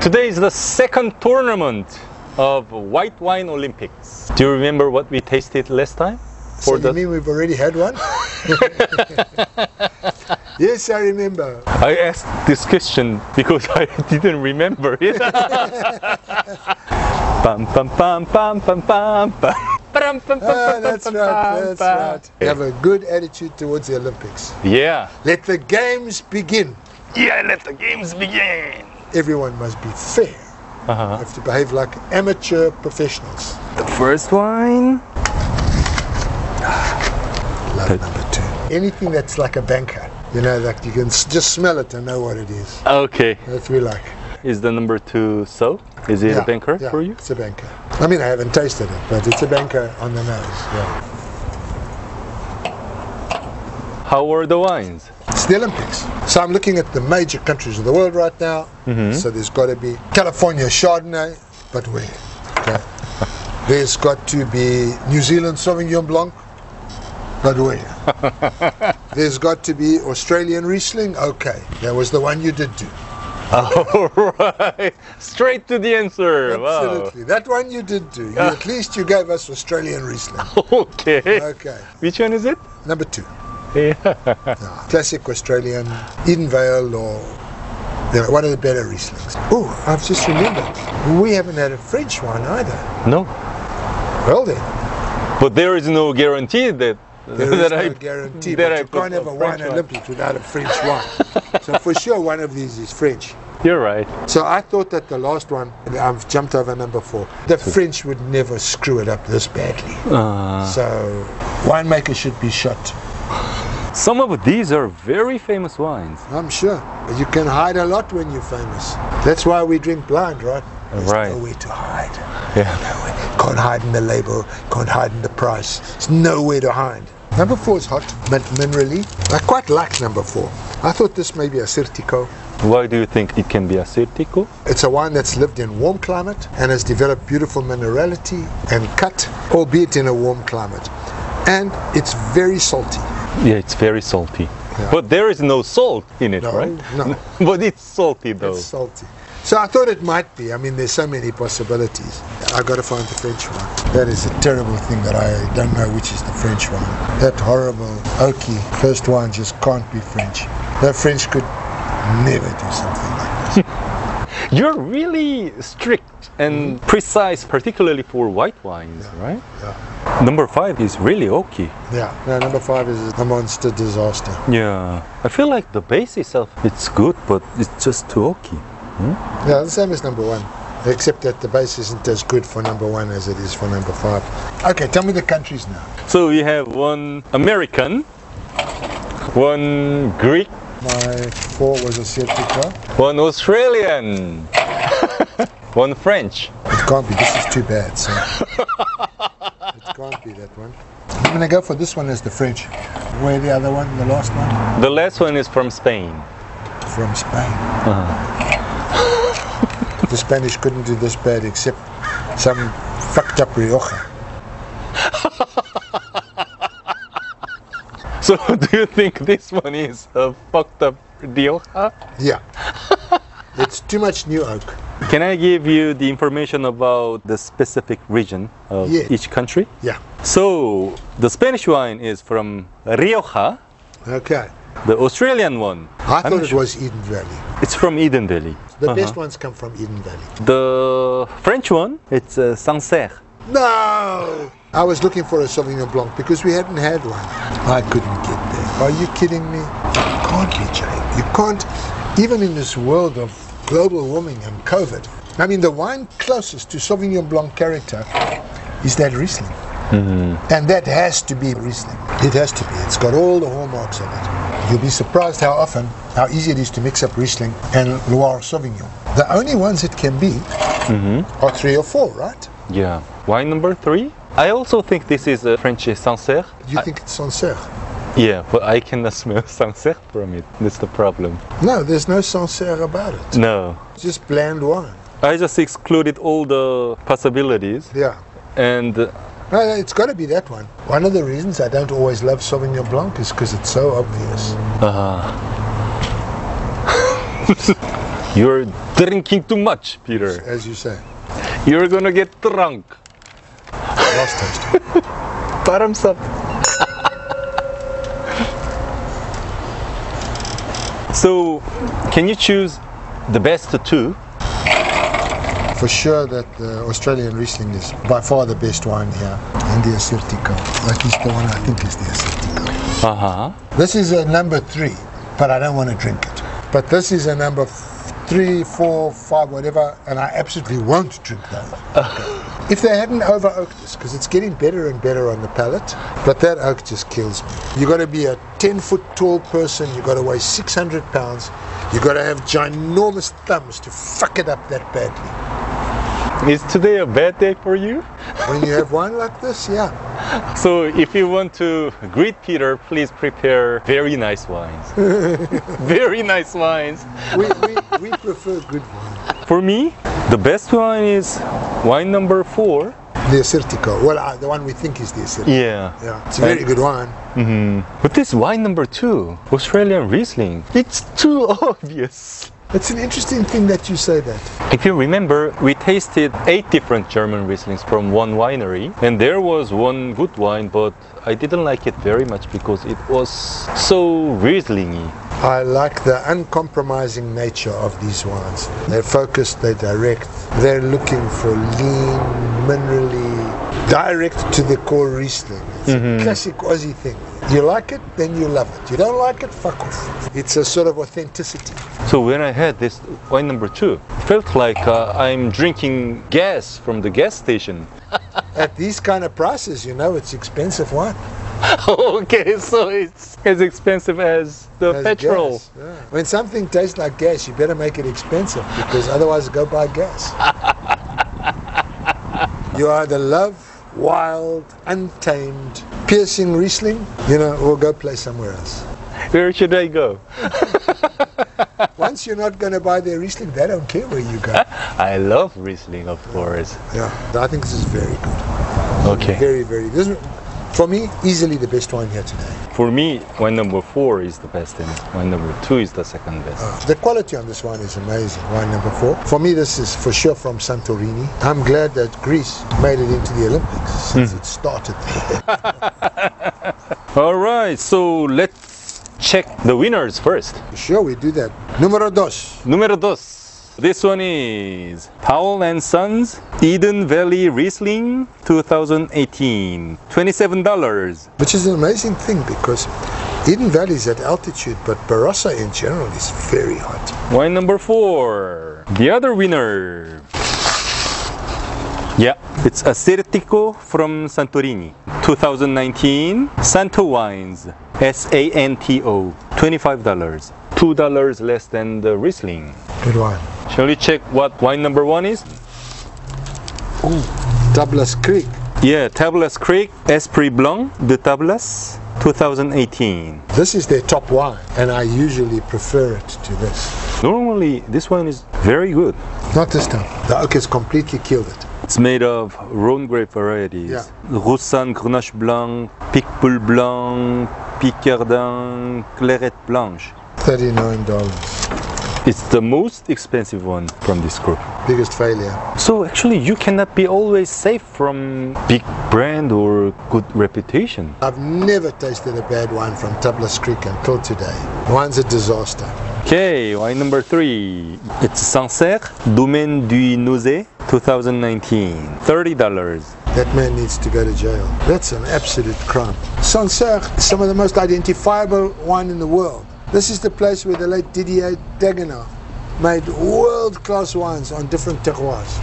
Today is the second tournament of White Wine Olympics. Do you remember what we tasted last time? So you mean we've already had one? Yes, I remember. I asked this question because I didn't remember it. Pam pam pam pam pam pam pam. That's right, that's right. You have a good attitude towards the Olympics. Yeah. Let the games begin. Yeah, let the games begin. Everyone must be fair. You have to behave like amateur professionals. The first wine. Love number 2. Anything that's like a banker. You know, like you can just smell it and know what it is. Okay. That's what we like. Is the number 2 so? Is it a banker for you? It's a banker. I mean, I haven't tasted it, but it's a banker on the nose. Yeah. How are the wines? It's the Olympics. So I'm looking at the major countries of the world right now. So there's got to be California Chardonnay, but where? Okay. There's got to be New Zealand Sauvignon Blanc, but where? There's got to be Australian Riesling. Okay, that was the one you did do. All right, straight to the answer. Absolutely, Wow. that one you did do. At least you gave us Australian Riesling. Okay. Okay, Which one is it? number 2. Yeah. Classic Australian Eden Vale, or one of the better Rieslings. Oh, I've just remembered, we haven't had a French one either. No, Well then, but there is no guarantee that there is no guarantee, that but I you can't have a wine French Olympics without a French wine. So for sure one of these is French. You're right. So I thought that the last one, I've jumped over number 4, the French would never screw it up this badly. So winemakers should be shot. Some of these are very famous wines. I'm sure. But you can hide a lot when you're famous. That's why we drink blind, right? There's Right. nowhere to hide. Yeah. Nowhere. Can't hide in the label, can't hide in the price. There's nowhere to hide. Number 4 is hot, but minerally. I quite like number 4. I thought this may be a Certico. Why do you think it can be a Certico? It's a wine that's lived in warm climate and has developed beautiful minerality and cut, albeit in a warm climate. And it's very salty. Yeah, it's very salty. Yeah. But there is no salt in it, No, right? no. But it's salty though. It's salty. So I thought it might be. I mean, there's so many possibilities. I got to find the French one. That is a terrible thing that I don't know which is the French one. That horrible oaky first wine just can't be French. The French could never do something like this. You're really strict and precise, particularly for white wines, right? Yeah. Number 5 is really oaky. Yeah. No, number 5 is a monster disaster. Yeah, I feel like the base itself, it's good, but it's just too oaky. Yeah, the same as number 1. Except that the base isn't as good for number 1 as it is for number 5. Okay, tell me the countries now. So we have one American, one Greek, My 4 was a Certico. one Australian, one French. It can't be. This is too bad. So. It can't be that one. I'm going to go for this one as the French. Where the other one, the last one? The last one is from Spain. From Spain. The Spanish couldn't do this bad except some fucked up Rioja. So do you think this one is a fucked up Rioja? Yeah. It's too much new oak. Can I give you the information about the specific region of Yeah. each country? Yeah. So the Spanish wine is from Rioja. Okay. The Australian one, I thought it was Eden Valley. it's from Eden Valley. The best ones come from Eden Valley. The French one, it's Sancerre. No! I was looking for a Sauvignon Blanc because we hadn't had one. I couldn't get there. Are you kidding me? Can't be, Jay. You can't, even in this world of global warming and COVID. I mean, the wine closest to Sauvignon Blanc character is that Riesling. And that has to be Riesling. It has to be. It's got all the hallmarks of it. You'll be surprised how easy it is to mix up Riesling and Loire Sauvignon. The only ones it can be are 3 or 4, right? Yeah. Wine number 3? I also think this is a French Sancerre. You think it's Sancerre? Yeah, but I cannot smell Sancerre from it. That's the problem. No, there's no Sancerre about it. No. It's just bland wine. I just excluded all the possibilities. Yeah. And No, it's got to be that one. One of the reasons I don't always love Sauvignon Blanc is because it's so obvious. You're drinking too much, Peter. As you say. You're gonna get drunk. Last taste. Bottoms up. So, can you choose the best two? For sure that the Australian Riesling is by far the best wine here. And the Assyrtiko. That is the one I think is the Assyrtiko. Uh-huh. This is a number 3, but I don't want to drink it. But this is a number 3, 4, 5, whatever, and I absolutely won't drink that. If they hadn't over oaked this, because it's getting better and better on the palate, but that oak just kills me. You got to be a 10-foot tall person, you got to weigh 600 pounds, you got to have ginormous thumbs to fuck it up that badly. Is today a bad day for you? When you have wine like this, yeah. So if you want to greet Peter, please prepare very nice wines. Very nice wines. We prefer good wine. For me, the best wine is wine number 4. The Assyrtiko. Well, the one we think is the Assyrtiko. Yeah. It's a very good wine. But this wine number 2, Australian Riesling, it's too obvious. It's an interesting thing that you say that. If you remember, we tasted 8 different German Rieslings from one winery, and there was one good wine, but I didn't like it very much because it was so Riesling-y. I like the uncompromising nature of these wines. They're focused, they're direct, they're looking for lean, minerally, direct to the core Riesling. It's a classic Aussie thing. You like it, then you love it. You don't like it, fuck off. It's a sort of authenticity. So when I had this wine number 2, it felt like I'm drinking gas from the gas station. At these kind of prices, you know, it's expensive wine. Okay, so it's as expensive as the As petrol. gas, yeah. When something tastes like gas, you better make it expensive because otherwise go buy gas. You either love wild, untamed, piercing Riesling, you know, or go play somewhere else. Where should I go? Once you're not going to buy their Riesling, they don't care where you go. I love Riesling, of course. Yeah, I think this is very good. Okay. Very, very. This is, for me, easily the best wine here today. For me, wine number 4 is the best and wine number 2 is the second best. The quality on this wine is amazing, wine number 4. For me, this is for sure from Santorini. I'm glad that Greece made it into the Olympics since it started there. All right, so let's check the winners first. Sure, we do that. Número 2. Número 2. This one is Powell & Sons Eden Valley Riesling 2018, $27. Which is an amazing thing because Eden Valley is at altitude, but Barossa in general is very hot. Wine number 4. The other winner. Yeah, it's Assyrtiko from Santorini, 2019. Santo Wines, SANTO, $25. $2 less than the Riesling. Good wine. Shall we check what wine number 1 is? Ooh, Tablas Creek. Yeah, Tablas Creek, Esprit Blanc de Tablas, 2018. This is their top wine, and I usually prefer it to this. Normally, this wine is very good. Not this time. The oak has completely killed it. It's made of Rhone grape varieties. Yeah. Roussanne Grenache Blanc, Picpoul Blanc, Picardin, Clairette Blanche. $39. It's the most expensive one from this group. Biggest failure. So actually you cannot be always safe from big brand or good reputation. I've never tasted a bad wine from Tablas Creek until today. Wine's a disaster. Okay, wine number 3. It's Sancerre Domaine du Nozay 2019, $30. That man needs to go to jail. That's an absolute crime. Sancerre is some of the most identifiable wine in the world. This is the place where the late Didier Dagenhart made world-class wines on different terroirs.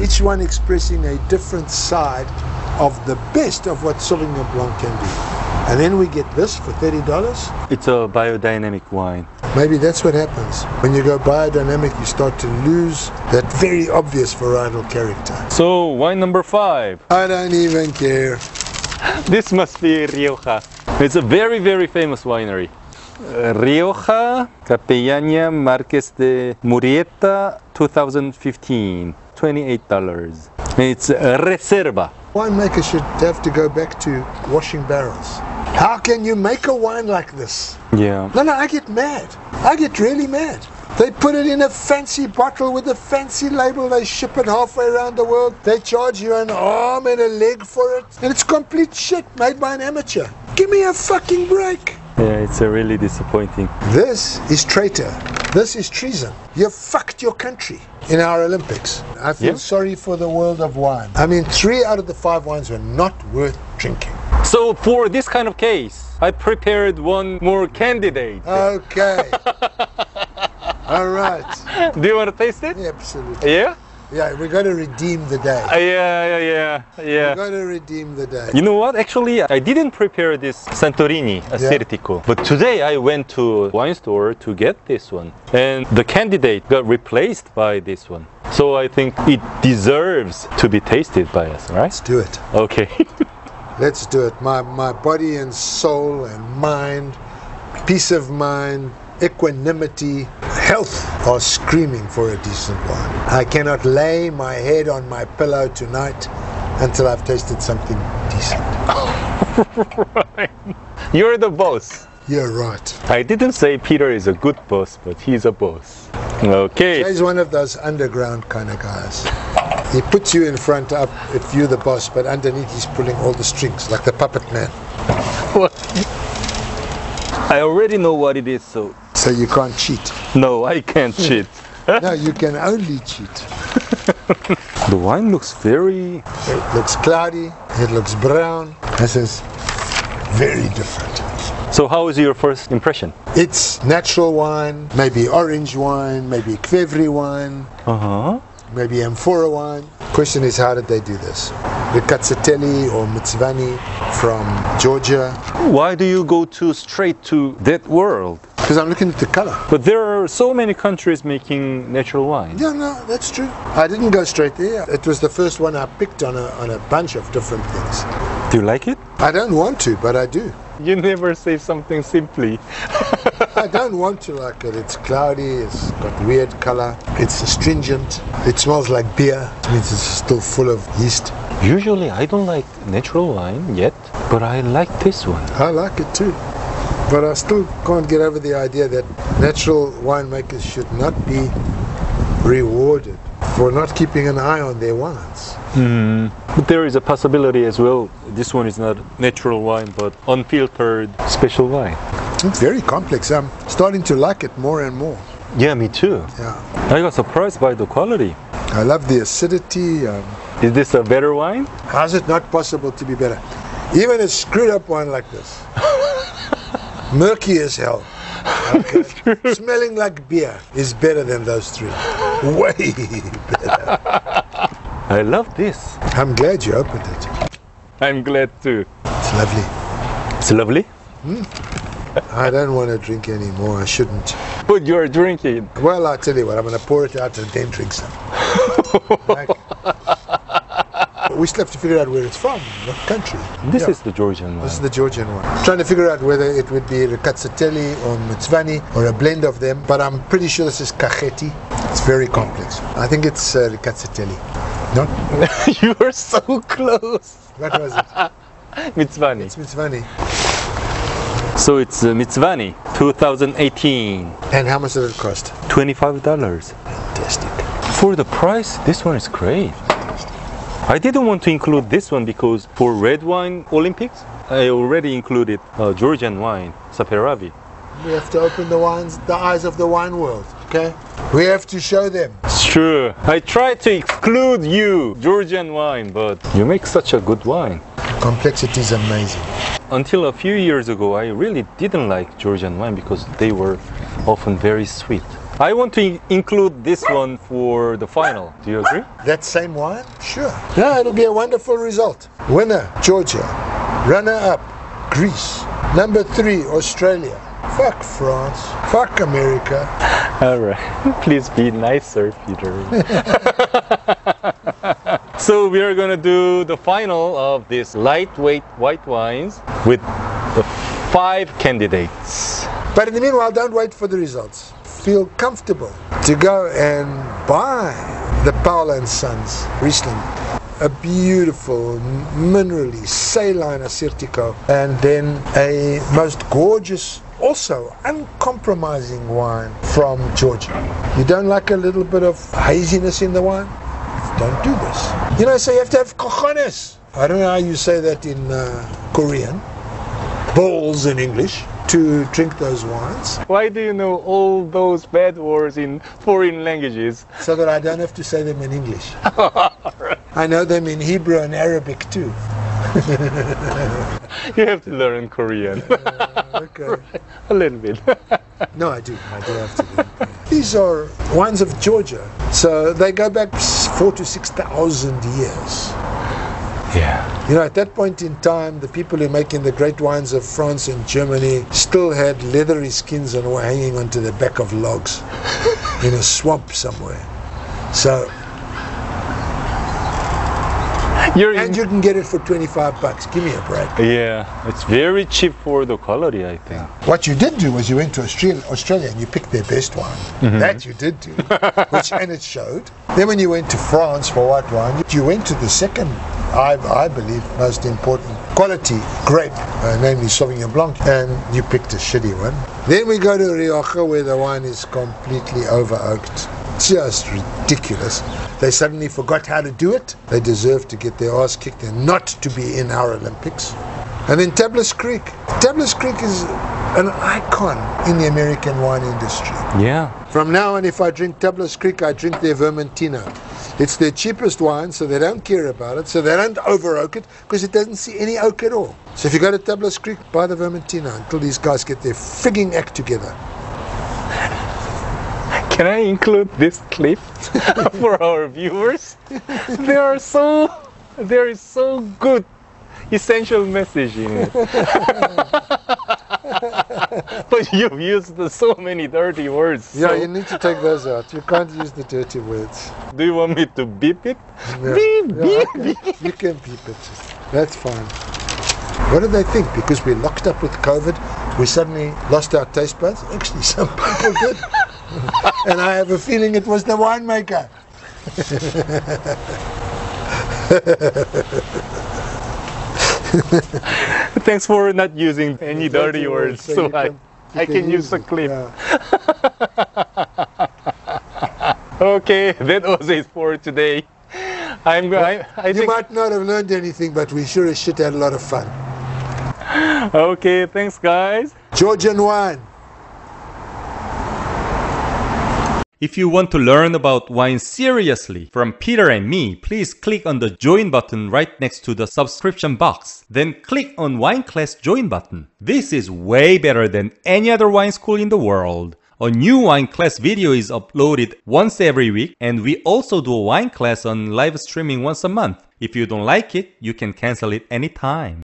Each one expressing a different side of the best of what Sauvignon Blanc can do. And then we get this for $30. It's a biodynamic wine. Maybe that's what happens. When you go biodynamic, you start to lose that very obvious varietal character. So, wine number 5. I don't even care. This must be Rioja. It's a very, very famous winery. Rioja, Capellania Marques de Murrieta, 2015, $28. It's Reserva. Winemaker should have to go back to washing barrels. How can you make a wine like this? Yeah. No, I get mad. I get really mad. They put it in a fancy bottle with a fancy label. They ship it halfway around the world. They charge you an arm and a leg for it. And it's complete shit made by an amateur. Give me a fucking break. Yeah, it's really disappointing. This is traitor. This is treason. You fucked your country in our Olympics. I feel sorry for the world of wine. I mean, 3 out of the 5 wines were not worth drinking. So for this kind of case, I prepared one more candidate. Okay. All right. Do you want to taste it? Yeah, absolutely. Yeah? Yeah, we're going to redeem the day. Yeah. We're going to redeem the day. You know what? Actually, I didn't prepare this Santorini Assyrtiko. But today I went to a wine store to get this one. And the candidate got replaced by this one. So I think it deserves to be tasted by us, right? Let's do it. Okay. Let's do it. My body and soul and mind, peace of mind, equanimity, health are screaming for a decent wine. I cannot lay my head on my pillow tonight until I've tasted something decent. Right. You're the boss. You're right. I didn't say Peter is a good boss, but he's a boss. Okay. He's one of those underground kind of guys. He puts you in front up if you're the boss, but underneath he's pulling all the strings like the puppet man. What? I already know what it is, so you can't cheat. no, I can't cheat. No, you can only cheat. The wine looks very... It looks cloudy, it looks brown. This is very different. So how is your first impression? It's natural wine, maybe orange wine, maybe Kvevri wine, Uh-huh. maybe amphora wine. Question is, how did they do this? Riccazzatelli or Mtsvani from Georgia. Why do you go straight to that world? Because I'm looking at the color. But there are so many countries making natural wine. Yeah, no, that's true. I didn't go straight there. It was the first one I picked on a bunch of different things. Do you like it? I don't want to, but I do. You never say something simply. I don't want to like it. It's cloudy, it's got weird color, it's astringent, it smells like beer. It means it's still full of yeast. Usually I don't like natural wine yet, but I like this one. I like it too. But I still can't get over the idea that natural winemakers should not be rewarded for not keeping an eye on their wines. But there is a possibility as well. This one is not natural wine, but unfiltered special wine. It's very complex. I'm starting to like it more and more. Yeah, me too. Yeah, I got surprised by the quality. I love the acidity. Is this a better wine? How's it not possible to be better? Even a screwed up wine like this, murky as hell, okay, smelling like beer, is better than those 3. Way better. I love this. I'm glad you opened it. I'm glad too. It's lovely. It's lovely. I don't want to drink anymore. I shouldn't. But you're drinking. Well, I'll tell you what, I'm going to pour it out and then drink some. Like, we still have to figure out where it's from, what country. This is the Georgian wine. This is the Georgian one. Trying to figure out whether it would be Riccazzatelli or Mtsvani or a blend of them, but I'm pretty sure this is Cajeti. It's very complex. I think it's Riccazzatelli. No? You are so close. What was it? Mtsvani. It's Mtsvani. So it's Mtsvani 2018. And how much did it cost? $25. Fantastic. For the price, this one is great. I didn't want to include this one because for red wine Olympics, I already included Georgian wine, Saperavi. We have to open the eyes of the wine world, okay? We have to show them. Sure, I tried to exclude you, Georgian wine, but you make such a good wine. Complexity is amazing. Until a few years ago, I really didn't like Georgian wine because they were often very sweet. I want to include this one for the final. Do you agree? That same wine? Sure. Yeah, it'll be a wonderful result. Winner, Georgia. Runner-up, Greece. Number 3, Australia. Fuck France. Fuck America. All right. Please be nicer, Peter. So we are going to do the final of this lightweight white wines with the 5 candidates. But in the meanwhile, don't wait for the results. Feel comfortable to go and buy the Paula and Sons Riesling. A beautiful, minerally, saline Assyrtiko, and then a most gorgeous also uncompromising wine from Georgia. You don't like a little bit of haziness in the wine? Don't do this. You know, so you have to have cojones. I don't know how you say that in Korean. Balls in English. To drink those wines. Why do you know all those bad words in foreign languages? So that I don't have to say them in English. I know them in Hebrew and Arabic too. You have to learn Korean. Okay. A little bit. No, I do have to learn Korean. These are wines of Georgia. So they go back 4,000 to 6,000 years. Yeah. You know, at that point in time, the people who are making the great wines of France and Germany still had leathery skins and were hanging onto the back of logs in a swamp somewhere. So, and you can get it for $25. Give me a break. Yeah, it's very cheap for the quality, I think. What you did do was you went to Australia and you picked their best wine. Mm-hmm. That you did do, and it showed. Then when you went to France for white wine, you went to the second, I believe, most important quality grape, namely Sauvignon Blanc, and you picked a shitty one. Then we go to Rioja, where the wine is completely over-oaked. Just ridiculous. They suddenly forgot how to do it. They deserve to get their ass kicked and not to be in our Olympics. And then Tablas Creek. Tablas Creek is an icon in the American wine industry. Yeah. From now on, if I drink Tablas Creek, I drink their Vermentino. It's their cheapest wine, so they don't care about it, so they don't over-oak it, because it doesn't see any oak at all. So if you go to Tablas Creek, buy the Vermentino until these guys get their frigging act together. Can I include this clip for our viewers? There is so good essential message in it. But you've used so many dirty words. Yeah, so. you need to take those out. You can't use the dirty words. Do you want me to beep it? Yeah. Beep, Yeah, beep, beep. You can beep it. That's fine. What do they think? Because we're locked up with COVID, we suddenly lost our taste buds? Actually, some people did. And I have a feeling it was the winemaker. Thanks for not using any dirty words, so I can use the clip. Yeah. Okay, that was it for today. I You think. might not have learned anything, but we sure as shit had a lot of fun. Okay, thanks guys. Georgian wine. If you want to learn about wine seriously from Peter and me, please click on the join button right next to the subscription box. Then click on Wine Class Join button. This is way better than any other wine school in the world. A new wine class video is uploaded once every week, and we also do a wine class on live streaming once a month. If you don't like it, you can cancel it anytime.